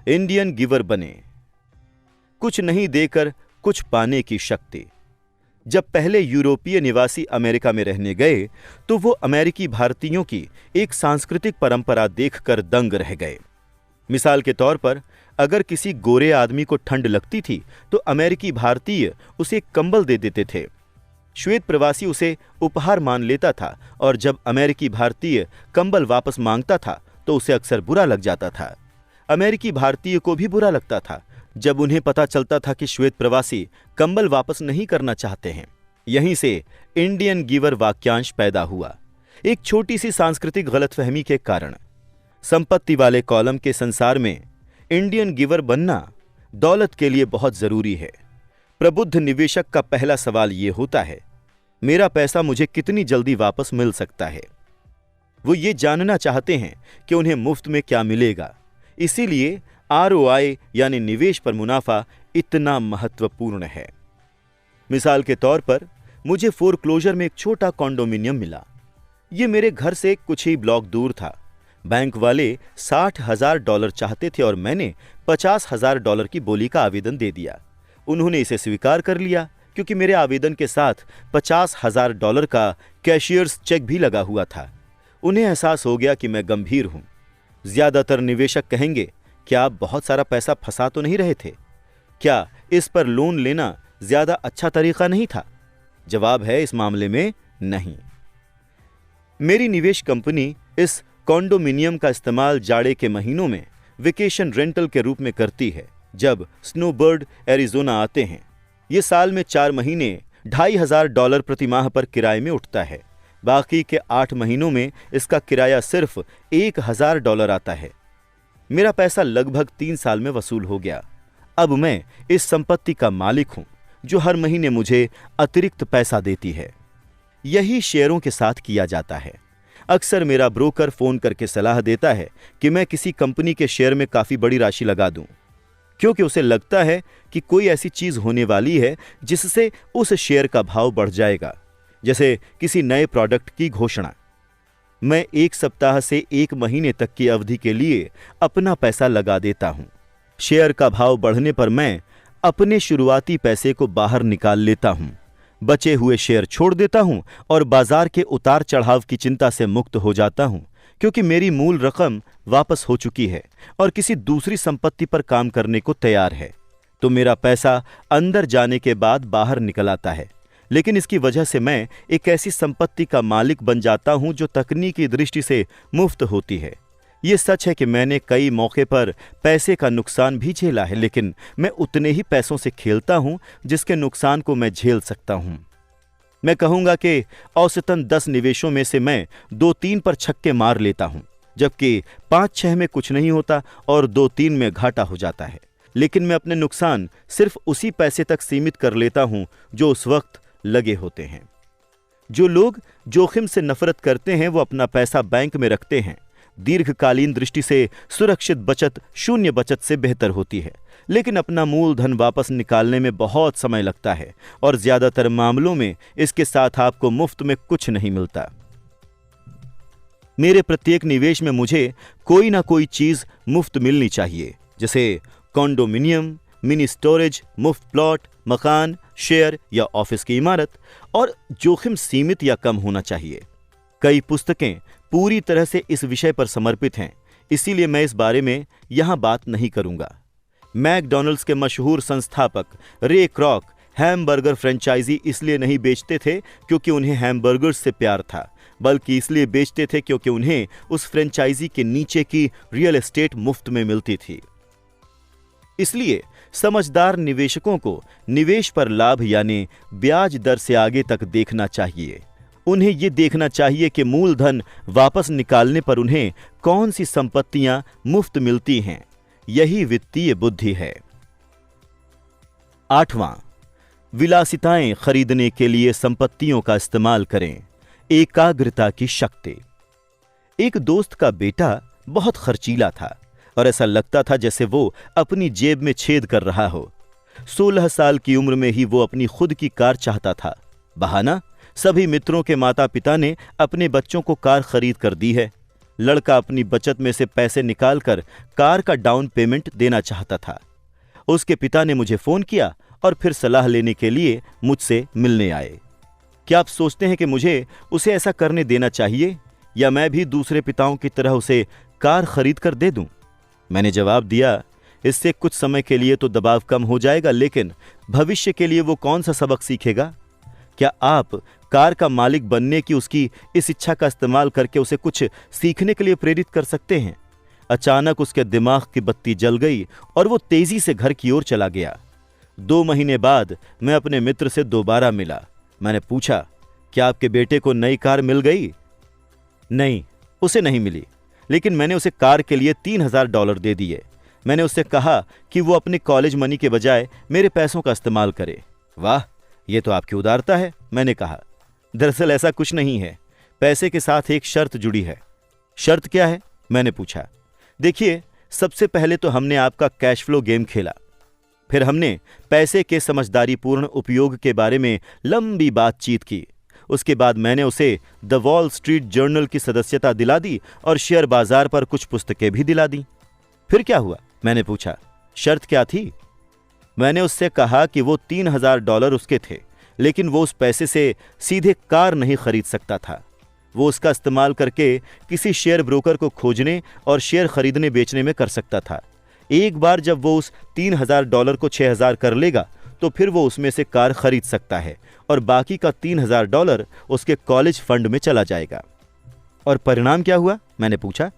Indian giver बने। कुछ नहीं देकर कुछ पाने की शक्ति। जब पहले यूरोपीय निवासी अमेरिका में रहने गए तो वो अमेरिकी भारतीयों की एक सांस्कृतिक परंपरा देखकर दंग रह गए। मिसाल के तौर पर अगर किसी गोरे आदमी को ठंड लगती थी तो अमेरिकी भारतीय उसे कंबल दे देते थे। श्वेत प्रवासी उसे उपहार मान लेता था और जब अमेरिकी भारतीय कंबल वापस मांगता था तो उसे अक्सर बुरा लग जाता था। अमेरिकी भारतीय को भी बुरा लगता था जब उन्हें पता चलता था कि श्वेत प्रवासी कंबल वापस नहीं करना चाहते हैं। यहीं से इंडियन गिवर वाक्यांश पैदा हुआ, एक छोटी सी सांस्कृतिक गलतफहमी के कारण। संपत्ति वाले कॉलम के संसार में इंडियन गिवर बनना दौलत के लिए बहुत जरूरी है। प्रबुद्ध निवेशक का पहला सवाल यह होता है, मेरा पैसा मुझे कितनी जल्दी वापस मिल सकता है। वो ये जानना चाहते हैं कि उन्हें मुफ्त में क्या मिलेगा। इसीलिए ROI यानी निवेश पर मुनाफा इतना महत्वपूर्ण है। मिसाल के तौर पर मुझे फोरक्लोजर में एक छोटा कॉन्डोमिनियम मिला। ये मेरे घर से कुछ ही ब्लॉक दूर था। बैंक वाले $60,000 चाहते थे और मैंने $50,000 की बोली का आवेदन दे दिया। उन्होंने इसे स्वीकार कर लिया क्योंकि मेरे आवेदन के साथ $50,000 का कैशियर्स चेक भी लगा हुआ था। उन्हें एहसास हो गया कि मैं गंभीर हूं। ज्यादातर निवेशक कहेंगे, क्या आप बहुत सारा पैसा फंसा तो नहीं रहे थे? क्या इस पर लोन लेना ज्यादा अच्छा तरीका नहीं था? जवाब है, इस मामले में नहीं। मेरी निवेश कंपनी इस कॉन्डोमिनियम का इस्तेमाल जाड़े के महीनों में वेकेशन रेंटल के रूप में करती है। जब स्नोबर्ड एरिजोना आते हैं, ये साल में 4 महीने $2,500 प्रति माह पर किराए में उठता है। बाकी के 8 महीनों में इसका किराया सिर्फ $1,000 आता है। मेरा पैसा लगभग 3 साल में वसूल हो गया। अब मैं इस संपत्ति का मालिक हूं जो हर महीने मुझे अतिरिक्त पैसा देती है। यही शेयरों के साथ किया जाता है। अक्सर मेरा ब्रोकर फोन करके सलाह देता है कि मैं किसी कंपनी के शेयर में काफी बड़ी राशि लगा दूं, क्योंकि उसे लगता है कि कोई ऐसी चीज होने वाली है जिससे उस शेयर का भाव बढ़ जाएगा, जैसे किसी नए प्रोडक्ट की घोषणा। मैं 1 सप्ताह से 1 महीने तक की अवधि के लिए अपना पैसा लगा देता हूं। शेयर का भाव बढ़ने पर मैं अपने शुरुआती पैसे को बाहर निकाल लेता हूं, बचे हुए शेयर छोड़ देता हूं और बाजार के उतार चढ़ाव की चिंता से मुक्त हो जाता हूं, क्योंकि मेरी मूल रकम वापस हो चुकी है और किसी दूसरी संपत्ति पर काम करने को तैयार है। तो मेरा पैसा अंदर जाने के बाद बाहर निकल आता है। लेकिन इसकी वजह से मैं एक ऐसी संपत्ति का मालिक बन जाता हूं जो तकनीकी दृष्टि से मुफ्त होती है। यह सच है कि मैंने कई मौके पर पैसे का नुकसान भी झेला है, लेकिन मैं उतने ही पैसों से खेलता हूं जिसके नुकसान को मैं झेल सकता हूं। मैं कहूंगा कि औसतन 10 निवेशों में से मैं 2-3 पर छक्के मार लेता हूं, जबकि 5-6 में कुछ नहीं होता और 2-3 में घाटा हो जाता है। लेकिन मैं अपने नुकसान सिर्फ उसी पैसे तक सीमित कर लेता हूं जो उस वक्त लगे होते हैं। जो लोग जोखिम से नफरत करते हैं वो अपना पैसा बैंक में रखते हैं। दीर्घकालीन दृष्टि से सुरक्षित बचत शून्य बचत से बेहतर होती है, लेकिन अपना मूलधन वापस निकालने में बहुत समय लगता है और ज्यादातर मामलों में इसके साथ आपको मुफ्त में कुछ नहीं मिलता। मेरे प्रत्येक निवेश में मुझे कोई ना कोई चीज मुफ्त मिलनी चाहिए, जैसे कॉन्डोमिनियम, मिनी स्टोरेज, मुफ्त प्लॉट, मकान, शेयर या ऑफिस की इमारत, और जोखिम सीमित या कम होना चाहिए। कई पुस्तकें पूरी तरह से इस विषय पर समर्पित हैं, इसीलिए मैं इस बारे में यहां बात नहीं करूंगा। मैकडॉनल्ड्स के मशहूर संस्थापक रे क्रॉक हैमबर्गर फ्रेंचाइजी इसलिए नहीं बेचते थे क्योंकि उन्हें हैमबर्गर्स से प्यार था, बल्कि इसलिए बेचते थे क्योंकि उन्हें उस फ्रेंचाइजी के नीचे की रियल एस्टेट मुफ्त में मिलती थी। इसलिए समझदार निवेशकों को निवेश पर लाभ यानी ब्याज दर से आगे तक देखना चाहिए। उन्हें यह देखना चाहिए कि मूलधन वापस निकालने पर उन्हें कौन सी संपत्तियां मुफ्त मिलती हैं। यही वित्तीय बुद्धि है। 8वां, विलासिताएं खरीदने के लिए संपत्तियों का इस्तेमाल करें। एकाग्रता की शक्ति। एक दोस्त का बेटा बहुत खर्चीला था और ऐसा लगता था जैसे वो अपनी जेब में छेद कर रहा हो। 16 साल की उम्र में ही वो अपनी खुद की कार चाहता था। बहाना, सभी मित्रों के माता पिता ने अपने बच्चों को कार खरीद कर दी है। लड़का अपनी बचत में से पैसे निकालकर कार का डाउन पेमेंट देना चाहता था। उसके पिता ने मुझे फोन किया और फिर सलाह लेने के लिए मुझसे मिलने आए। क्या आप सोचते हैं कि मुझे उसे ऐसा करने देना चाहिए या मैं भी दूसरे पिताओं की तरह उसे कार खरीद कर दे दूं? मैंने जवाब दिया, इससे कुछ समय के लिए तो दबाव कम हो जाएगा, लेकिन भविष्य के लिए वो कौन सा सबक सीखेगा? क्या आप कार का मालिक बनने की उसकी इस इच्छा का इस्तेमाल करके उसे कुछ सीखने के लिए प्रेरित कर सकते हैं? अचानक उसके दिमाग की बत्ती जल गई और वो तेजी से घर की ओर चला गया। 2 महीने बाद मैं अपने मित्र से दोबारा मिला। मैंने पूछा, क्या आपके बेटे को नई कार मिल गई? नहीं, उसे नहीं मिली, लेकिन मैंने उसे कार के लिए $3000 दे दिए। मैंने उससे कहा कि वो अपने कॉलेज मनी के बजाय मेरे पैसों का इस्तेमाल करे। वाह, ये तो आपकी उदारता है, मैंने कहा। दरअसल ऐसा कुछ नहीं है, पैसे के साथ एक शर्त जुड़ी है। शर्त क्या है? मैंने पूछा। देखिए, सबसे पहले तो हमने आपका कैश फ्लो गेम खेला, फिर हमने पैसे के समझदारीपूर्ण उपयोग के बारे में लंबी बातचीत की। उसके बाद मैंने उसे द वॉल स्ट्रीट जर्नल की सदस्यता दिला दी और शेयर बाजार पर कुछ पुस्तकें भी दिला दी। फिर क्या हुआ? मैंने पूछा। शर्त क्या थी? मैंने उससे कहा कि वो $3000 उसके थे, लेकिन वो उस पैसे से सीधे कार नहीं खरीद सकता था। वो उसका इस्तेमाल करके किसी शेयर ब्रोकर को खोजने और शेयर खरीदने बेचने में कर सकता था। एक बार जब वो उस $3000 को 6000 कर लेगा तो फिर वो उसमें से कार खरीद सकता है और बाकी का $3000 उसके कॉलेज फंड में चला जाएगा। और परिणाम क्या हुआ? मैंने पूछा।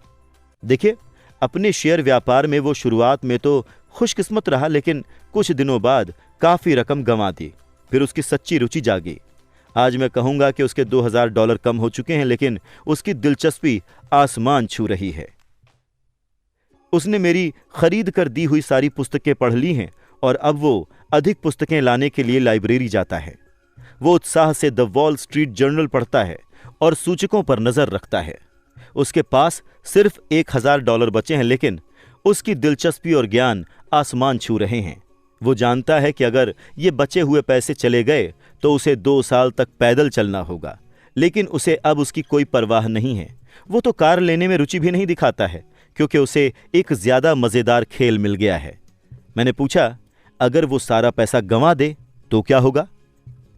देखिए, अपने शेयर व्यापार में वो शुरुआत में तो खुशकिस्मत रहा, लेकिन कुछ दिनों बाद काफी रकम गंवा दी। फिर उसकी सच्ची रुचि जागी। आज मैं कहूंगा कि उसके $2000 कम हो चुके हैं, लेकिन उसकी दिलचस्पी आसमान छू रही है। उसने मेरी खरीद कर दी हुई सारी पुस्तकें पढ़ ली हैं और अब वो अधिक पुस्तकें लाने के लिए लाइब्रेरी जाता है। वो उत्साह से द वॉल स्ट्रीट जर्नल पढ़ता है और सूचकों पर नजर रखता है। उसके पास सिर्फ $1000 बचे हैं, लेकिन उसकी दिलचस्पी और ज्ञान आसमान छू रहे हैं। वो जानता है कि अगर ये बचे हुए पैसे चले गए तो उसे 2 साल तक पैदल चलना होगा, लेकिन उसे अब उसकी कोई परवाह नहीं है। वो तो कार लेने में रुचि भी नहीं दिखाता है, क्योंकि उसे एक ज्यादा मजेदार खेल मिल गया है। मैंने पूछा, अगर वो सारा पैसा गंवा दे तो क्या होगा?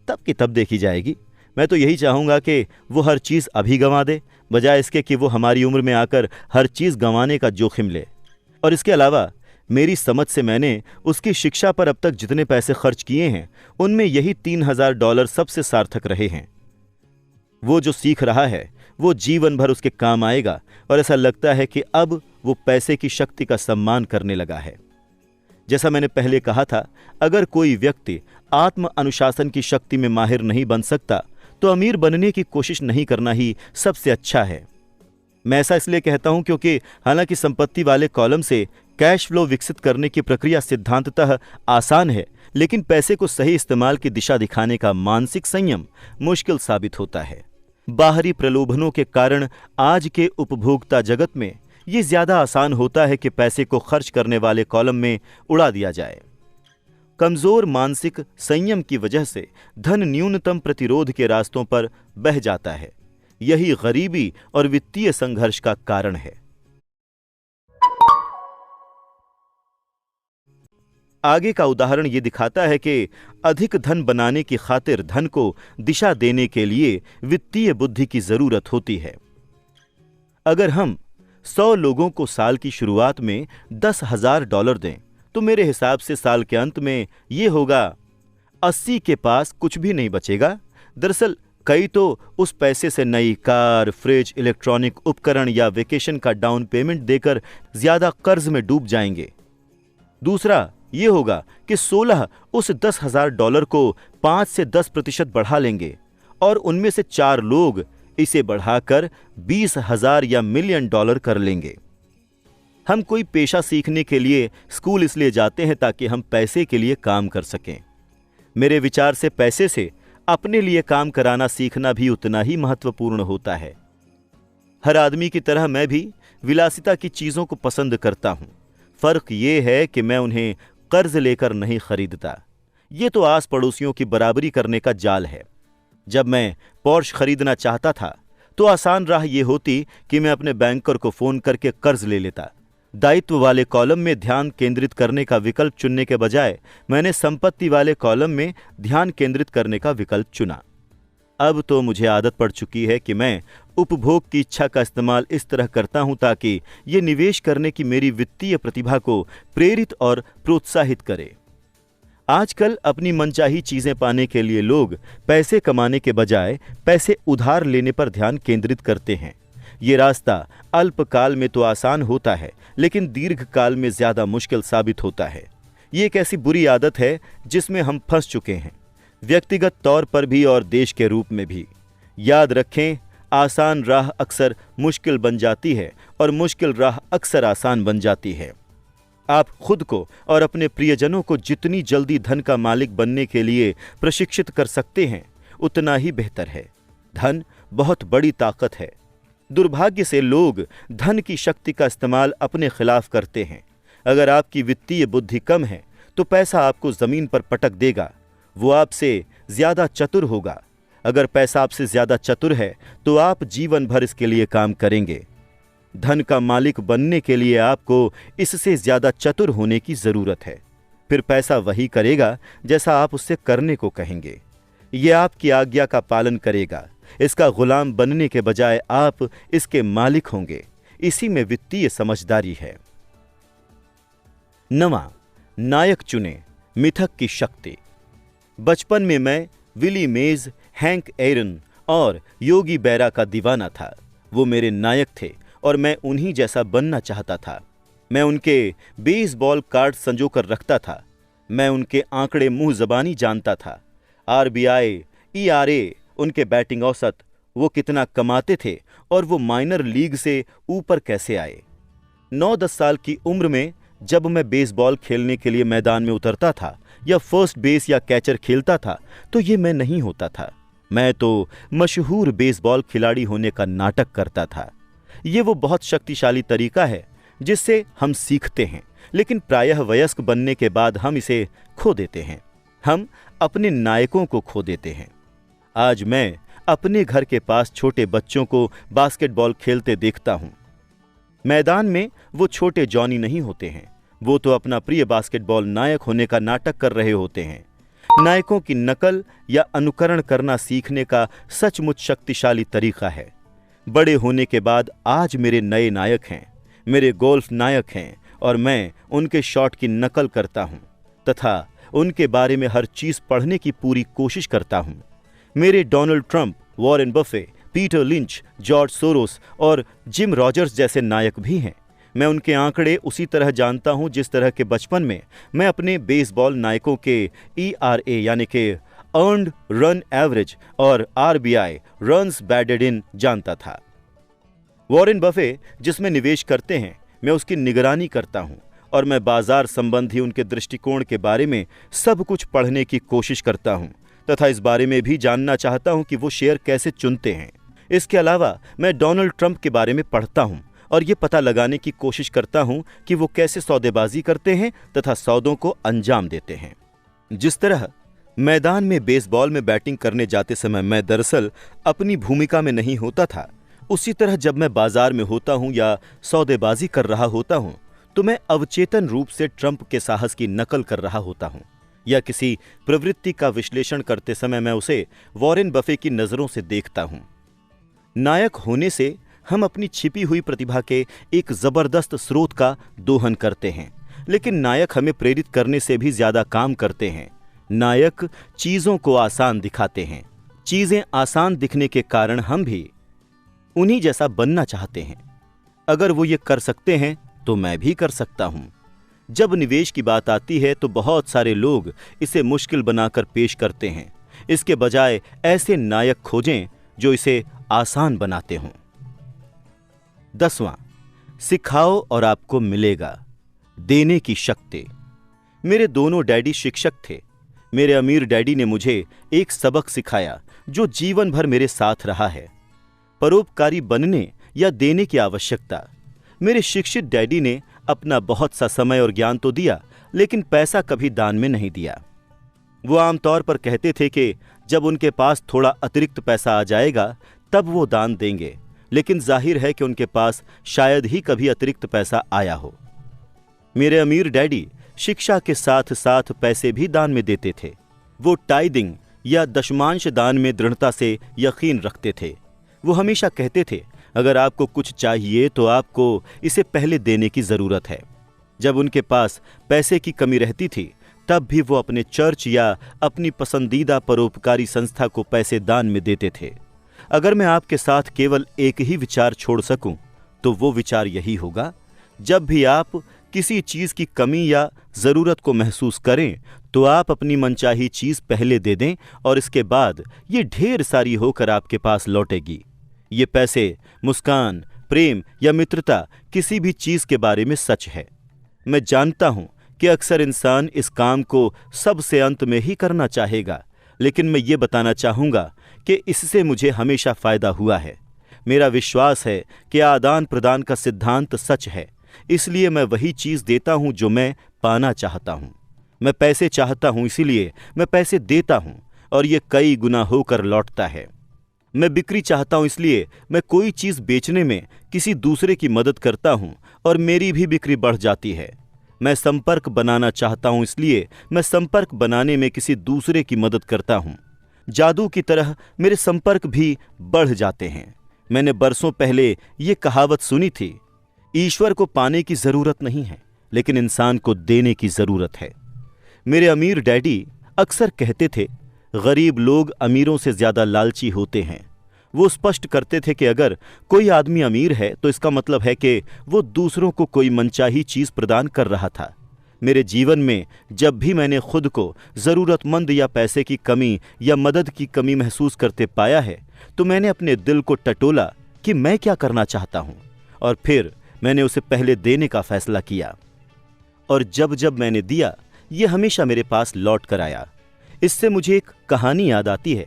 तब की तब देखी जाएगी। मैं तो यही चाहूंगा कि वो हर चीज अभी गंवा दे, बजाय इसके कि वो हमारी उम्र में आकर हर चीज गंवाने का जोखिम ले। और इसके अलावा मेरी समझ से मैंने उसकी शिक्षा पर अब तक जितने पैसे खर्च किए हैं, उनमें यही $3000 सबसे सार्थक रहे हैं। वो जो सीख रहा है वो जीवन भर उसके काम आएगा और ऐसा लगता है कि अब वो पैसे की शक्ति का सम्मान करने लगा है। जैसा मैंने पहले कहा था, अगर कोई व्यक्ति आत्म अनुशासन की शक्ति में माहिर नहीं बन सकता तो अमीर बनने की कोशिश नहीं करना ही सबसे अच्छा है। मैं ऐसा इसलिए कहता हूं क्योंकि हालांकि संपत्ति वाले कॉलम से कैश फ्लो विकसित करने की प्रक्रिया सिद्धांततः आसान है, लेकिन पैसे को सही इस्तेमाल की दिशा दिखाने का मानसिक संयम मुश्किल साबित होता है। बाहरी प्रलोभनों के कारण आज के उपभोक्ता जगत में ये ज्यादा आसान होता है कि पैसे को खर्च करने वाले कॉलम में उड़ा दिया जाए। कमजोर मानसिक संयम की वजह से धन न्यूनतम प्रतिरोध के रास्तों पर बह जाता है। यही गरीबी और वित्तीय संघर्ष का कारण है। आगे का उदाहरण ये दिखाता है कि अधिक धन बनाने की खातिर धन को दिशा देने के लिए वित्तीय बुद्धि की जरूरत होती है। अगर हम 100 लोगों को साल की शुरुआत में $10,000 दें तो मेरे हिसाब से साल के अंत में यह होगा 80 के पास कुछ भी नहीं बचेगा। दरअसल कई तो उस पैसे से नई कार, फ्रिज, इलेक्ट्रॉनिक उपकरण या वेकेशन का डाउन पेमेंट देकर ज्यादा कर्ज में डूब जाएंगे। दूसरा ये होगा कि 16 उस $10,000 को 5 से 10% बढ़ा लेंगे और उनमें से 4 लोग इसे बढ़ाकर 20,000 या $1,000,000 कर लेंगे। हम कोई पेशा सीखने के लिए स्कूल इसलिए जाते हैं ताकि हम पैसे के लिए काम कर सकें। मेरे विचार से पैसे से अपने लिए काम कराना सीखना भी उतना ही महत्वपूर्ण होता है। हर आदमी की तरह मैं भी विलासिता की चीजों को पसंद करता हूं। फर्क ये है कि मैं उन्हें कर्ज लेकर नहीं खरीदता। ये तो आस पड़ोसियों की बराबरी करने का जाल है। जब मैं पोर्श खरीदना चाहता था तो आसान राह ये होती कि मैं अपने बैंकर को फोन करके कर्ज ले लेता। दायित्व वाले कॉलम में ध्यान केंद्रित करने का विकल्प चुनने के बजाय मैंने संपत्ति वाले कॉलम में ध्यान केंद्रित करने का विकल्प चुना। अब तो मुझे आदत पड़ चुकी है कि मैं उपभोग की इच्छा का इस्तेमाल इस तरह करता हूं ताकि ये निवेश करने की मेरी वित्तीय प्रतिभा को प्रेरित और प्रोत्साहित करे। आजकल अपनी मनचाही चीजें पाने के लिए लोग पैसे कमाने के बजाय पैसे उधार लेने पर ध्यान केंद्रित करते हैं। ये रास्ता अल्पकाल में तो आसान होता है, लेकिन दीर्घकाल में ज्यादा मुश्किल साबित होता है। ये एक ऐसी बुरी आदत है जिसमें हम फंस चुके हैं, व्यक्तिगत तौर पर भी और देश के रूप में भी। याद रखें, आसान राह अक्सर मुश्किल बन जाती है और मुश्किल राह अक्सर आसान बन जाती है। आप खुद को और अपने प्रियजनों को जितनी जल्दी धन का मालिक बनने के लिए प्रशिक्षित कर सकते हैं, उतना ही बेहतर है। धन बहुत बड़ी ताकत है। दुर्भाग्य से लोग धन की शक्ति का इस्तेमाल अपने खिलाफ करते हैं। अगर आपकी वित्तीय बुद्धि कम है तो पैसा आपको जमीन पर पटक देगा, वो आपसे ज्यादा चतुर होगा। अगर पैसा आपसे ज्यादा चतुर है तो आप जीवन भर इसके लिए काम करेंगे। धन का मालिक बनने के लिए आपको इससे ज्यादा चतुर होने की जरूरत है। फिर पैसा वही करेगा जैसा आप उससे करने को कहेंगे। यह आपकी आज्ञा का पालन करेगा। इसका गुलाम बनने के बजाय आप इसके मालिक होंगे। इसी में वित्तीय समझदारी है। 9, नायक चुने, मिथक की शक्ति। बचपन में मैं विली मेज, हैंक एरन और योगी बेरा का दीवाना था। वो मेरे नायक थे और मैं उन्हीं जैसा बनना चाहता था। मैं उनके बेसबॉल कार्ड संजोकर रखता था। मैं उनके आंकड़े मुंह जबानी जानता था। आरबीआई, ईआरए, उनके बैटिंग औसत, वो कितना कमाते थे और वो माइनर लीग से ऊपर कैसे आए। 9-10 साल की उम्र में जब मैं बेसबॉल खेलने के लिए मैदान में उतरता था या फर्स्ट बेस या कैचर खेलता था तो ये मैं नहीं होता था। मैं तो मशहूर बेसबॉल खिलाड़ी होने का नाटक करता था। ये वो बहुत शक्तिशाली तरीका है जिससे हम सीखते हैं, लेकिन प्रायः वयस्क बनने के बाद हम इसे खो देते हैं। हम अपने नायकों को खो देते हैं। आज मैं अपने घर के पास छोटे बच्चों को बास्केटबॉल खेलते देखता हूं। मैदान में वो छोटे जॉनी नहीं होते हैं, वो तो अपना प्रिय बास्केटबॉल नायक होने का नाटक कर रहे होते हैं। नायकों की नकल या अनुकरण करना सीखने का सचमुच शक्तिशाली तरीका है। बड़े होने के बाद आज मेरे नए नायक हैं, मेरे गोल्फ नायक हैं और मैं उनके शॉट की नकल करता हूं तथा उनके बारे में हर चीज पढ़ने की पूरी कोशिश करता हूं। मेरे Donald Trump, Warren Buffett, Peter lynch, George Soros और जिम रॉजर्स जैसे नायक भी हैं। मैं उनके आंकड़े उसी तरह जानता हूं जिस तरह के बचपन में मैं अपने बेसबॉल नायकों के ईआरए यानी कि अर्न्ड रन एवरेज और आरबीआई रन्स बैटेड इन जानता था। वॉरेन बफे जिसमें निवेश करते हैं, मैं उसकी निगरानी करता हूं और मैं बाजार संबंधी उनके दृष्टिकोण के बारे में सब कुछ पढ़ने की कोशिश करता हूं तथा इस बारे में भी जानना चाहता हूं कि वो शेयर कैसे चुनते हैं। इसके अलावा मैं डोनाल्ड ट्रंप के बारे में पढ़ता हूं और ये पता लगाने की कोशिश करता हूं कि वो कैसे सौदेबाजी करते हैं तथा सौदों को अंजाम देते हैं। जिस तरह मैदान में बेसबॉल में बैटिंग करने जाते समय मैं दरअसल अपनी भूमिका में नहीं होता था, उसी तरह जब मैं बाजार में होता हूं या सौदेबाजी कर रहा होता हूं तो मैं अवचेतन रूप से ट्रंप के साहस की नकल कर रहा होता हूं, या किसी प्रवृत्ति का विश्लेषण करते समय मैं उसे वॉरेन बफे की नजरों से देखता हूं। नायक होने से हम अपनी छिपी हुई प्रतिभा के एक जबरदस्त स्रोत का दोहन करते हैं, लेकिन नायक हमें प्रेरित करने से भी ज्यादा काम करते हैं। नायक चीजों को आसान दिखाते हैं। चीजें आसान दिखने के कारण हम भी उन्हीं जैसा बनना चाहते हैं। अगर वो ये कर सकते हैं तो मैं भी कर सकता हूं। जब निवेश की बात आती है तो बहुत सारे लोग इसे मुश्किल बनाकर पेश करते हैं। इसके बजाय ऐसे नायक खोजें जो इसे आसान बनाते हों। 10वां, सिखाओ और आपको मिलेगा, देने की शक्ति। मेरे दोनों डैडी शिक्षक थे। मेरे अमीर डैडी ने मुझे एक सबक सिखाया जो जीवन भर मेरे साथ रहा है, परोपकारी बनने या देने की आवश्यकता। मेरे शिक्षित डैडी ने अपना बहुत सा समय और ज्ञान तो दिया, लेकिन पैसा कभी दान में नहीं दिया। वो आमतौर पर कहते थे कि जब उनके पास थोड़ा अतिरिक्त पैसा आ जाएगा तब वो दान देंगे, लेकिन जाहिर है कि उनके पास शायद ही कभी अतिरिक्त पैसा आया हो। मेरे अमीर डैडी शिक्षा के साथ साथ पैसे भी दान में देते थे। वो टाइदिंग या दशमांश दान में दृढ़ता से यकीन रखते थे। वो हमेशा कहते थे, अगर आपको कुछ चाहिए तो आपको इसे पहले देने की जरूरत है। जब उनके पास पैसे की कमी रहती थी, तब भी वो अपने चर्च या अपनी पसंदीदा परोपकारी संस्था को पैसे दान में देते थे। अगर मैं आपके साथ केवल एक ही विचार छोड़ सकूं, तो वो विचार यही होगा, जब भी आप किसी चीज की कमी या जरूरत को महसूस करें, तो आप अपनी मनचाही चीज पहले दे दें और इसके बाद ये ढेर सारी होकर आपके पास लौटेगी। ये पैसे, मुस्कान, प्रेम या मित्रता किसी भी चीज के बारे में सच है। मैं जानता हूं कि अक्सर इंसान इस काम को सबसे अंत में ही करना चाहेगा, लेकिन मैं ये बताना चाहूंगा कि इससे मुझे हमेशा फायदा हुआ है। मेरा विश्वास है कि आदान प्रदान का सिद्धांत सच है, इसलिए मैं वही चीज देता हूं जो मैं पाना चाहता हूं। मैं पैसे चाहता हूं, इसीलिए मैं पैसे देता हूं और ये कई गुना होकर लौटता है। मैं बिक्री चाहता हूं, इसलिए मैं कोई चीज बेचने में किसी दूसरे की मदद करता हूं और मेरी भी बिक्री बढ़ जाती है। मैं संपर्क बनाना चाहता हूं, इसलिए मैं संपर्क बनाने में किसी दूसरे की मदद करता हूं। जादू की तरह मेरे संपर्क भी बढ़ जाते हैं। मैंने बरसों पहले ये कहावत सुनी थी, ईश्वर को पाने की जरूरत नहीं है, लेकिन इंसान को देने की जरूरत है। मेरे अमीर डैडी अक्सर कहते थे, गरीब लोग अमीरों से ज्यादा लालची होते हैं। वो स्पष्ट करते थे कि अगर कोई आदमी अमीर है तो इसका मतलब है कि वो दूसरों को कोई मनचाही चीज प्रदान कर रहा था। मेरे जीवन में जब भी मैंने खुद को जरूरतमंद या पैसे की कमी या मदद की कमी महसूस करते पाया है, तो मैंने अपने दिल को टटोला कि मैं क्या करना चाहता हूं, और फिर मैंने उसे पहले देने का फैसला किया। और जब जब मैंने दिया, ये हमेशा मेरे पास लौट कर आया। इससे मुझे एक कहानी याद आती है।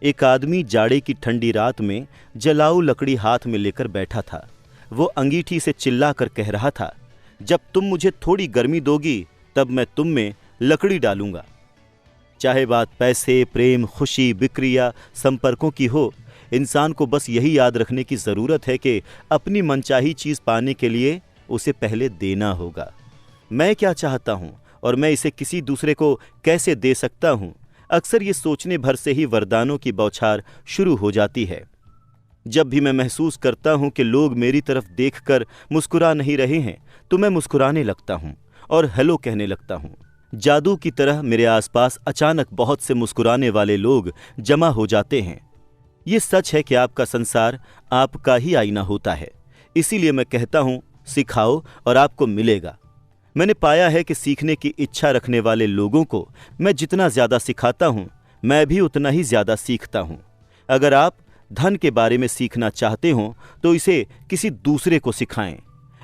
एक आदमी जाड़े की ठंडी रात में जलाऊ लकड़ी हाथ में लेकर बैठा था। वो अंगीठी से चिल्लाकर कह रहा था, जब तुम मुझे थोड़ी गर्मी दोगी, तब मैं तुम में लकड़ी डालूंगा। चाहे बात पैसे, प्रेम, खुशी, बिक्री या संपर्कों की हो, इंसान को बस यही याद रखने की जरूरत है कि अपनी मनचाही चीज पाने के लिए उसे पहले देना होगा। मैं क्या चाहता हूं और मैं इसे किसी दूसरे को कैसे दे सकता हूं, अक्सर ये सोचने भर से ही वरदानों की बौछार शुरू हो जाती है। जब भी मैं महसूस करता हूं कि लोग मेरी तरफ देखकर मुस्कुरा नहीं रहे हैं, तो मैं मुस्कुराने लगता हूं और हेलो कहने लगता हूं। जादू की तरह मेरे आसपास अचानक बहुत से मुस्कुराने वाले लोग जमा हो जाते हैं। ये सच है कि आपका संसार आपका ही आईना होता है। इसीलिए मैं कहता हूं, सिखाओ और आपको मिलेगा। मैंने पाया है कि सीखने की इच्छा रखने वाले लोगों को मैं जितना ज्यादा सिखाता हूं, मैं भी उतना ही ज्यादा सीखता हूं। अगर आप धन के बारे में सीखना चाहते हो तो इसे किसी दूसरे को सिखाएं।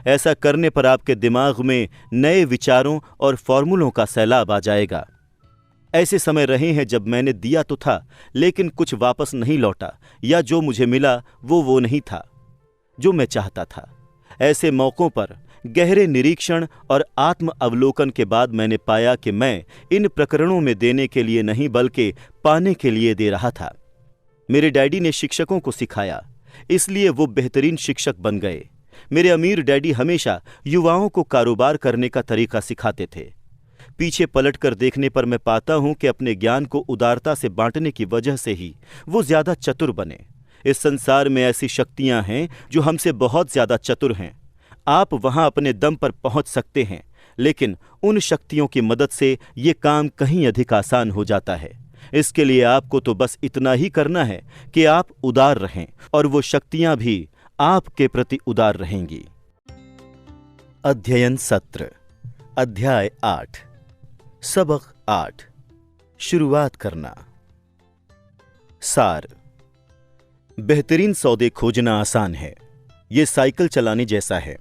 ऐसा करने पर आपके दिमाग में नए विचारों और फॉर्मूलों का सैलाब आ जाएगा। ऐसे समय रहे हैं जब मैंने दिया तो था, लेकिन कुछ वापस नहीं लौटा, या जो मुझे मिला वो नहीं था जो मैं चाहता था। ऐसे मौकों पर गहरे निरीक्षण और आत्म अवलोकन के बाद मैंने पाया कि मैं इन प्रकरणों में देने के लिए नहीं बल्कि पाने के लिए दे रहा था। मेरे डैडी ने शिक्षकों को सिखाया, इसलिए वो बेहतरीन शिक्षक बन गए। मेरे अमीर डैडी हमेशा युवाओं को कारोबार करने का तरीका सिखाते थे। पीछे पलटकर देखने पर मैं पाता हूं कि अपने ज्ञान को उदारता से बांटने की वजह से ही वो ज्यादा चतुर बने। इस संसार में ऐसी शक्तियां हैं जो हमसे बहुत ज्यादा चतुर हैं। आप वहां अपने दम पर पहुंच सकते हैं, लेकिन उन शक्तियों की मदद से ये काम कहीं अधिक आसान हो जाता है। इसके लिए आपको तो बस इतना ही करना है कि आप उदार रहें, और वो शक्तियां भी आपके प्रति उदार रहेंगी। अध्ययन सत्र, अध्याय 8, सबक 8, शुरुआत करना। सार। बेहतरीन सौदे खोजना आसान है। ये साइकिल चलाने जैसा है।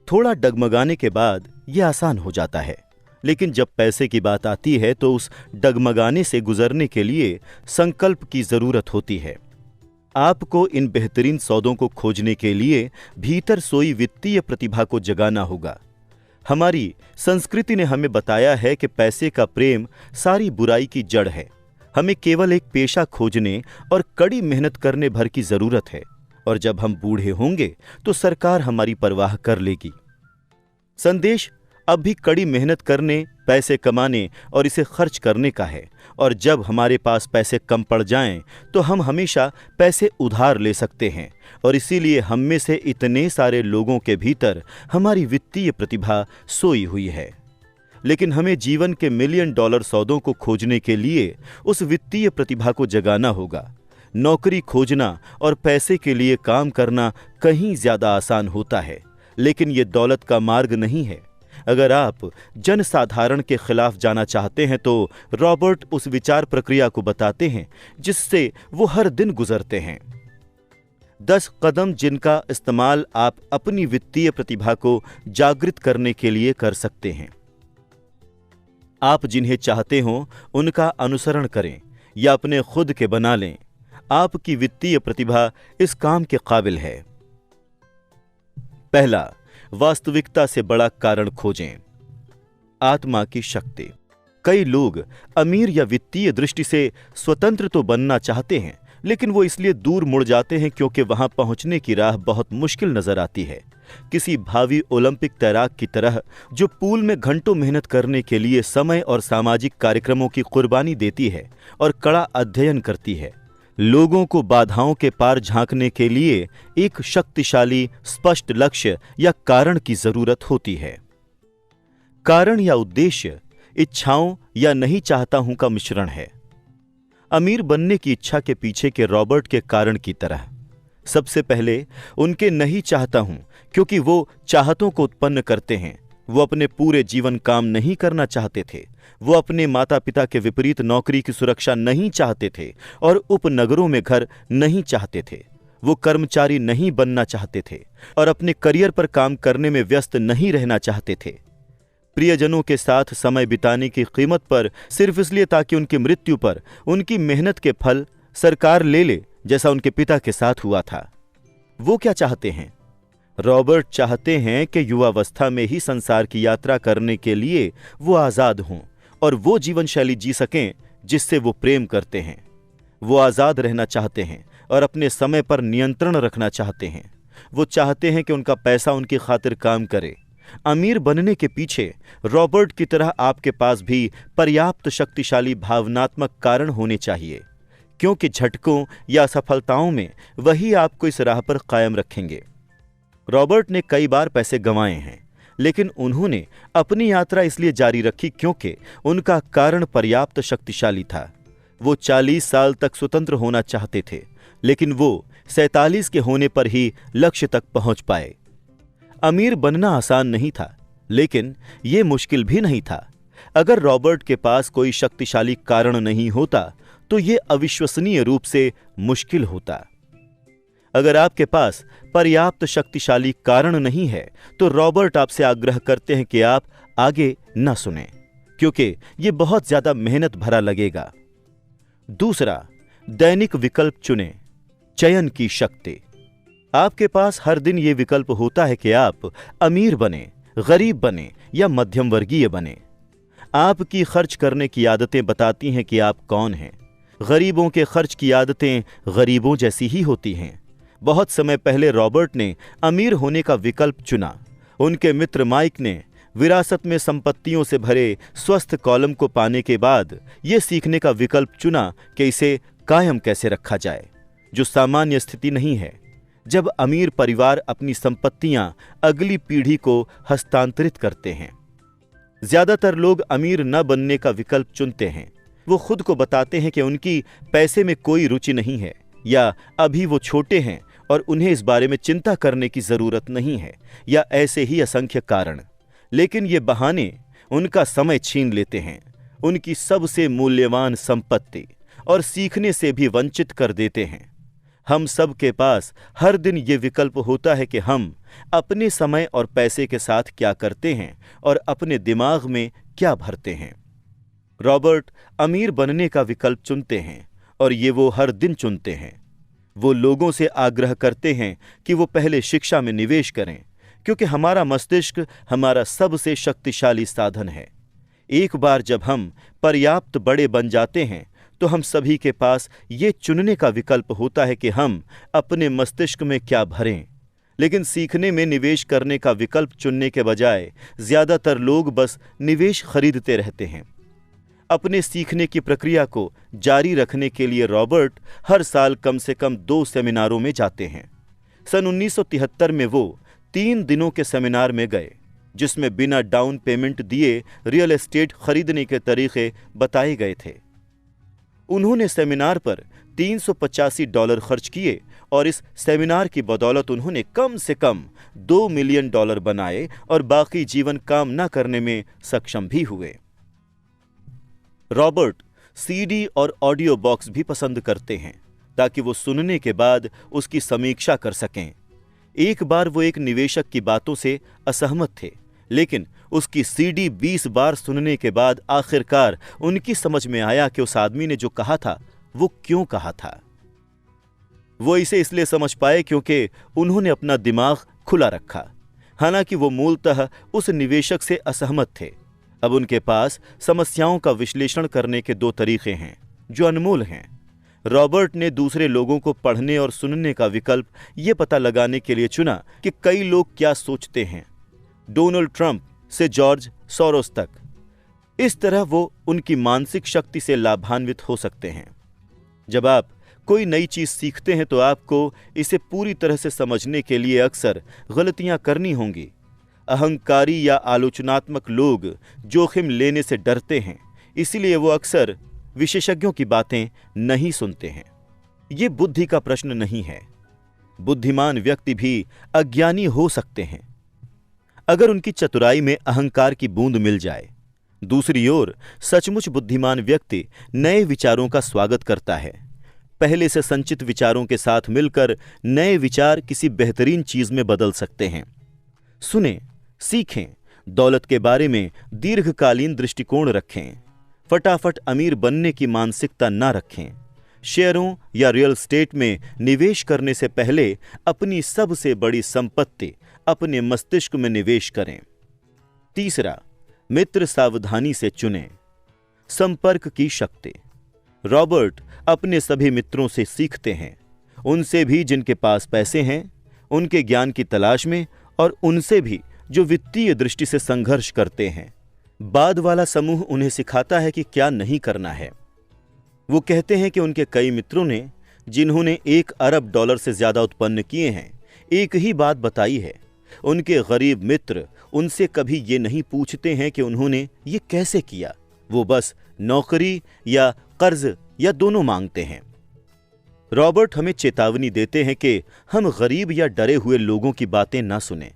थोड़ा डगमगाने के बाद यह आसान हो जाता है, लेकिन जब पैसे की बात आती है तो उस डगमगाने से गुजरने के लिए संकल्प की जरूरत होती है। आपको इन बेहतरीन सौदों को खोजने के लिए भीतर सोई वित्तीय प्रतिभा को जगाना होगा। हमारी संस्कृति ने हमें बताया है कि पैसे का प्रेम सारी बुराई की जड़ है। हमें केवल एक पेशा खोजने और कड़ी मेहनत करने भर की जरूरत है, और जब हम बूढ़े होंगे तो सरकार हमारी परवाह कर लेगी। संदेश अब भी कड़ी मेहनत करने, पैसे कमाने और इसे खर्च करने का है, और जब हमारे पास पैसे कम पड़ जाएं तो हम हमेशा पैसे उधार ले सकते हैं, और इसीलिए हम में से इतने सारे लोगों के भीतर हमारी वित्तीय प्रतिभा सोई हुई है। लेकिन हमें जीवन के मिलियन डॉलर सौदों को खोजने के लिए उस वित्तीय प्रतिभा को जगाना होगा। नौकरी खोजना और पैसे के लिए काम करना कहीं ज्यादा आसान होता है, लेकिन ये दौलत का मार्ग नहीं है। अगर आप जनसाधारण के खिलाफ जाना चाहते हैं तो रॉबर्ट उस विचार प्रक्रिया को बताते हैं जिससे वो हर दिन गुजरते हैं। 10 कदम जिनका इस्तेमाल आप अपनी वित्तीय प्रतिभा को जागृत करने के लिए कर सकते हैं। आप जिन्हें चाहते हो उनका अनुसरण करें या अपने खुद के बना लें। आपकी वित्तीय प्रतिभा इस काम के काबिल है। पहला, वास्तविकता से बड़ा कारण खोजें। आत्मा की शक्ति। कई लोग अमीर या वित्तीय दृष्टि से स्वतंत्र तो बनना चाहते हैं, लेकिन वो इसलिए दूर मुड़ जाते हैं क्योंकि वहां पहुंचने की राह बहुत मुश्किल नजर आती है। किसी भावी ओलंपिक तैराक की तरह जो पूल में घंटों मेहनत करने के लिए समय और सामाजिक कार्यक्रमों की कुर्बानी देती है और कड़ा अध्ययन करती है। लोगों को बाधाओं के पार झांकने के लिए एक शक्तिशाली, स्पष्ट लक्ष्य या कारण की जरूरत होती है। कारण या उद्देश्य इच्छाओं या नहीं चाहता हूं का मिश्रण है। अमीर बनने की इच्छा के पीछे के रॉबर्ट के कारण की तरह। सबसे पहले उनके नहीं चाहता हूं क्योंकि वो चाहतों को उत्पन्न करते हैं। वो अपने पूरे जीवन काम नहीं करना चाहते थे। वो अपने माता पिता के विपरीत नौकरी की सुरक्षा नहीं चाहते थे और उपनगरों में घर नहीं चाहते थे। वो कर्मचारी नहीं बनना चाहते थे और अपने करियर पर काम करने में व्यस्त नहीं रहना चाहते थे। प्रियजनों के साथ समय बिताने की कीमत पर सिर्फ इसलिए ताकि उनकी मृत्यु पर उनकी मेहनत के फल सरकार ले ले, जैसा उनके पिता के साथ हुआ था। वो क्या चाहते हैं? रॉबर्ट चाहते हैं कि युवावस्था में ही संसार की यात्रा करने के लिए वो आजाद हों और वो जीवन शैली जी सकें जिससे वो प्रेम करते हैं। वो आजाद रहना चाहते हैं और अपने समय पर नियंत्रण रखना चाहते हैं। वो चाहते हैं कि उनका पैसा उनकी खातिर काम करे। अमीर बनने के पीछे रॉबर्ट की तरह आपके पास भी पर्याप्त शक्तिशाली भावनात्मक कारण होने चाहिए, क्योंकि झटकों या असफलताओं में वही आपको इस राह पर कायम रखेंगे। रॉबर्ट ने कई बार पैसे गंवाए हैं, लेकिन उन्होंने अपनी यात्रा इसलिए जारी रखी क्योंकि उनका कारण पर्याप्त शक्तिशाली था। वो 40 साल तक स्वतंत्र होना चाहते थे, लेकिन वो 47 के होने पर ही लक्ष्य तक पहुंच पाए। अमीर बनना आसान नहीं था, लेकिन यह मुश्किल भी नहीं था। अगर रॉबर्ट के पास कोई शक्तिशाली कारण नहीं होता तो यह अविश्वसनीय रूप से मुश्किल होता। अगर आपके पास पर्याप्त शक्तिशाली कारण नहीं है तो रॉबर्ट आपसे आग्रह करते हैं कि आप आगे न सुनें, क्योंकि यह बहुत ज्यादा मेहनत भरा लगेगा। दूसरा, दैनिक विकल्प चुनें। चयन की शक्ति। आपके पास हर दिन यह विकल्प होता है कि आप अमीर बने, गरीब बने या मध्यम वर्गीय बने। आपकी खर्च करने की आदतें बताती हैं कि आप कौन हैं। गरीबों के खर्च की आदतें गरीबों जैसी ही होती हैं। बहुत समय पहले रॉबर्ट ने अमीर होने का विकल्प चुना। उनके मित्र माइक ने विरासत में संपत्तियों से भरे स्वस्थ कॉलम को पाने के बाद यह सीखने का विकल्प चुना कि इसे कायम कैसे रखा जाए, जो सामान्य स्थिति नहीं है। जब अमीर परिवार अपनी संपत्तियां अगली पीढ़ी को हस्तांतरित करते हैं। ज्यादातर लोग अमीर न बनने का विकल्प चुनते हैं। वो खुद को बताते हैं कि उनकी पैसे में कोई रुचि नहीं है, या अभी वो छोटे हैं और उन्हें इस बारे में चिंता करने की जरूरत नहीं है, या ऐसे ही असंख्य कारण। लेकिन ये बहाने उनका समय छीन लेते हैं, उनकी सबसे मूल्यवान संपत्ति, और सीखने से भी वंचित कर देते हैं। हम सब के पास हर दिन ये विकल्प होता है कि हम अपने समय और पैसे के साथ क्या करते हैं और अपने दिमाग में क्या भरते हैं। रॉबर्ट अमीर बनने का विकल्प चुनते हैं और ये वो हर दिन चुनते हैं। वो लोगों से आग्रह करते हैं कि वो पहले शिक्षा में निवेश करें, क्योंकि हमारा मस्तिष्क हमारा सबसे शक्तिशाली साधन है। एक बार जब हम पर्याप्त बड़े बन जाते हैं तो हम सभी के पास ये चुनने का विकल्प होता है कि हम अपने मस्तिष्क में क्या भरें। लेकिन सीखने में निवेश करने का विकल्प चुनने के बजाय ज्यादातर लोग बस निवेश खरीदते रहते हैं। अपने सीखने की प्रक्रिया को जारी रखने के लिए रॉबर्ट हर साल कम से कम 2 सेमिनारों में जाते हैं। सन 1973 में वो 3 दिनों के सेमिनार में गए, जिसमें बिना डाउन पेमेंट दिए रियल एस्टेट खरीदने के तरीके बताए गए थे। उन्होंने सेमिनार पर $385 खर्च किए और इस सेमिनार की बदौलत उन्होंने कम से कम $2 मिलियन बनाए और बाकी जीवन काम न करने में सक्षम भी हुए। रॉबर्ट सीडी और ऑडियो बॉक्स भी पसंद करते हैं ताकि वो सुनने के बाद उसकी समीक्षा कर सकें। एक बार वो एक निवेशक की बातों से असहमत थे, लेकिन उसकी सीडी 20 बार सुनने के बाद आखिरकार उनकी समझ में आया कि उस आदमी ने जो कहा था वो क्यों कहा था। वो इसे इसलिए समझ पाए क्योंकि उन्होंने अपना दिमाग खुला रखा। हालांकि वो मूलतः उस निवेशक से असहमत थे, अब उनके पास समस्याओं का विश्लेषण करने के 2 तरीके हैं जो अनमोल हैं। रॉबर्ट ने दूसरे लोगों को पढ़ने और सुनने का विकल्प ये पता लगाने के लिए चुना कि कई लोग क्या सोचते हैं, डोनाल्ड ट्रंप से जॉर्ज सोरोस तक। इस तरह वो उनकी मानसिक शक्ति से लाभान्वित हो सकते हैं। जब आप कोई नई चीज सीखते हैं तो आपको इसे पूरी तरह से समझने के लिए अक्सर गलतियां करनी होंगी। अहंकारी या आलोचनात्मक लोग जोखिम लेने से डरते हैं, इसलिए वो अक्सर विशेषज्ञों की बातें नहीं सुनते हैं। ये बुद्धि का प्रश्न नहीं है। बुद्धिमान व्यक्ति भी अज्ञानी हो सकते हैं अगर उनकी चतुराई में अहंकार की बूंद मिल जाए। दूसरी ओर सचमुच बुद्धिमान व्यक्ति नए विचारों का स्वागत करता है। पहले से संचित विचारों के साथ मिलकर नए विचार किसी बेहतरीन चीज में बदल सकते हैं। सुनें, सीखें, दौलत के बारे में दीर्घकालीन दृष्टिकोण रखें। फटाफट अमीर बनने की मानसिकता ना रखें। शेयरों या रियल एस्टेट में निवेश करने से पहले अपनी सबसे बड़ी संपत्ति अपने मस्तिष्क में निवेश करें। तीसरा, मित्र सावधानी से चुनें। संपर्क की शक्ति। रॉबर्ट अपने सभी मित्रों से सीखते हैं, उनसे भी जिनके पास पैसे हैं, उनके ज्ञान की तलाश में, और उनसे भी जो वित्तीय दृष्टि से संघर्ष करते हैं। बाद वाला समूह उन्हें सिखाता है कि क्या नहीं करना है। वो कहते हैं कि उनके कई मित्रों ने, जिन्होंने $1 अरब से ज्यादा उत्पन्न किए हैं, एक ही बात बताई है। उनके गरीब मित्र उनसे कभी ये नहीं पूछते हैं कि उन्होंने ये कैसे किया, वो बस नौकरी या कर्ज या दोनों मांगते हैं। रॉबर्ट हमें चेतावनी देते हैं कि हम गरीब या डरे हुए लोगों की बातें ना सुनें।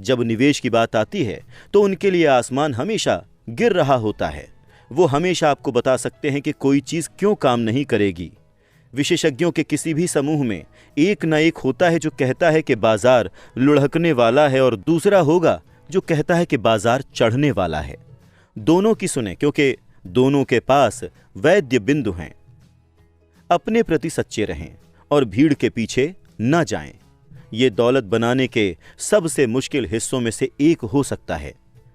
जब निवेश की बात आती है तो उनके लिए आसमान हमेशा गिर रहा होता है। वो हमेशा आपको बता सकते हैं कि कोई चीज क्यों काम नहीं करेगी। विशेषज्ञों के किसी भी समूह में एक न एक होता है जो कहता है कि बाजार लुढ़कने वाला है, और दूसरा होगा जो कहता है कि बाजार चढ़ने वाला है। दोनों की सुने, क्योंकि दोनों के पास वैद्य बिंदु हैं। अपने प्रति सच्चे रहें और भीड़ के पीछे न जाएं। ये दौलत बनाने के सबसे मुश्किल हिस्सों में से एक हो सकता है।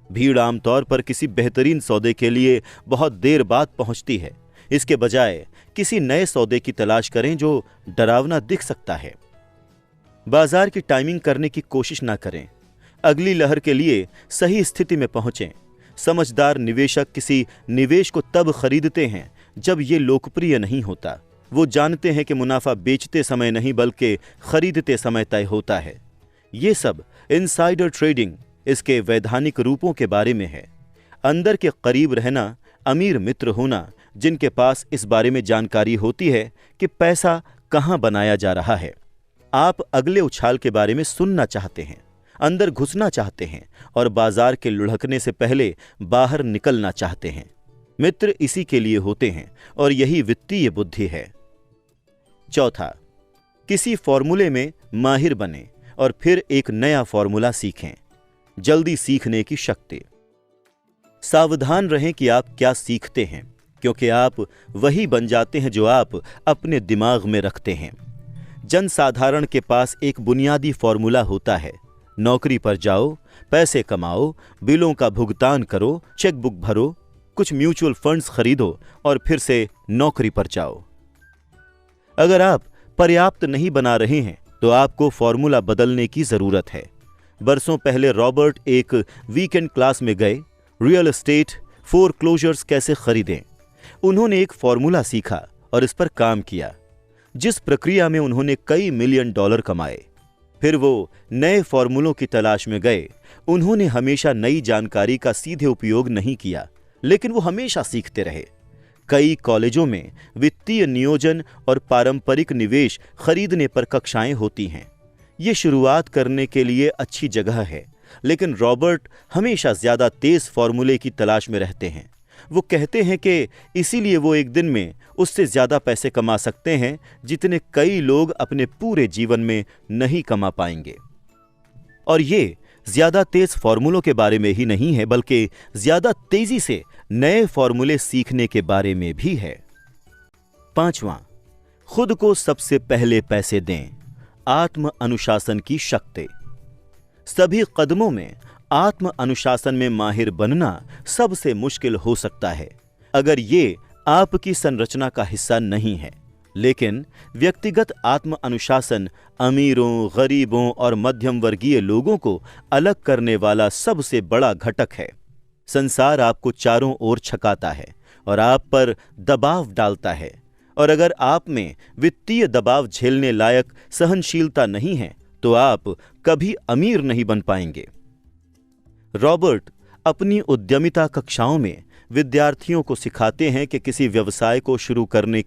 भीड़ आमतौर पर किसी बेहतरीन सौदे के लिए बहुत देर बाद पहुंचती है। इसके बजाय किसी नए सौदे की तलाश करें जो डरावना दिख सकता है। बाजार की टाइमिंग करने की कोशिश ना करें। अगली लहर के लिए सही स्थिति में पहुंचें। समझदार निवेशक किसी निवेश को तब खरीदते हैं जब ये लोकप्रिय नहीं होता। वो जानते हैं कि मुनाफा बेचते समय नहीं बल्कि खरीदते समय तय होता है। ये सब इनसाइडर ट्रेडिंग इसके वैधानिक रूपों के बारे में है। अंदर के करीब रहना, अमीर मित्र होना जिनके पास इस बारे में जानकारी होती है कि पैसा कहां बनाया जा रहा है। आप अगले उछाल के बारे में सुनना चाहते हैं, अंदर घुसना चाहते हैं और बाजार के लुढ़कने से पहले बाहर निकलना चाहते हैं। मित्र इसी के लिए होते हैं और यही वित्तीय बुद्धि है। चौथा, किसी फॉर्मूले में माहिर बने और फिर एक नया फॉर्मूला सीखें। जल्दी सीखने की शक्ति। सावधान रहें कि आप क्या सीखते हैं, क्योंकि आप वही बन जाते हैं जो आप अपने दिमाग में रखते हैं। जनसाधारण के पास एक बुनियादी फॉर्मूला होता है। नौकरी पर जाओ, पैसे कमाओ, बिलों का भुगतान करो, चेकबुक भरो। कुछ म्यूचुअल फंड्स खरीदो और फिर से नौकरी पर जाओ। अगर आप पर्याप्त नहीं बना रहे हैं तो आपको फॉर्मूला बदलने की जरूरत है। बरसों पहले रॉबर्ट एक वीकेंड क्लास में गए, रियल एस्टेट फोरक्लोजर्स कैसे खरीदें। उन्होंने एक फॉर्मूला सीखा और इस पर काम किया, जिस प्रक्रिया में उन्होंने कई मिलियन डॉलर कमाए। फिर वो नए फॉर्मूलों की तलाश में गए। उन्होंने हमेशा नई जानकारी का सीधे उपयोग नहीं किया, लेकिन वो हमेशा सीखते रहे। कई कॉलेजों में वित्तीय नियोजन और पारंपरिक निवेश खरीदने पर कक्षाएं होती हैं। ये शुरुआत करने के लिए अच्छी जगह है, लेकिन रॉबर्ट हमेशा ज्यादा तेज फॉर्मूले की तलाश में रहते हैं। वो कहते हैं कि इसीलिए वो एक दिन में उससे ज्यादा पैसे कमा सकते हैं जितने कई लोग अपने पूरे जीवन में नहीं कमा पाएंगे। और ये ज्यादा तेज फॉर्मूलों के बारे में ही नहीं है, बल्कि ज्यादा तेजी से नए फॉर्मूले सीखने के बारे में भी है। 5वां, खुद को सबसे पहले पैसे दें। आत्म अनुशासन की शक्ति। सभी कदमों में आत्म अनुशासन में माहिर बनना सबसे मुश्किल हो सकता है अगर ये आपकी संरचना का हिस्सा नहीं है। लेकिन व्यक्तिगत आत्म अनुशासन अमीरों, गरीबों और मध्यम वर्गीय लोगों को अलग करने वाला सबसे बड़ा घटक है। संसार आपको चारों ओर छकाता है और आप पर दबाव डालता है, और अगर आप में वित्तीय दबाव झेलने लायक सहनशीलता नहीं है तो आप कभी अमीर नहीं बन पाएंगे। रॉबर्ट अपनी उद्यमिता कक्षाओं में विद्यार्थियों को सिखाते हैं कि किसी व्यवसाय को शुरू करने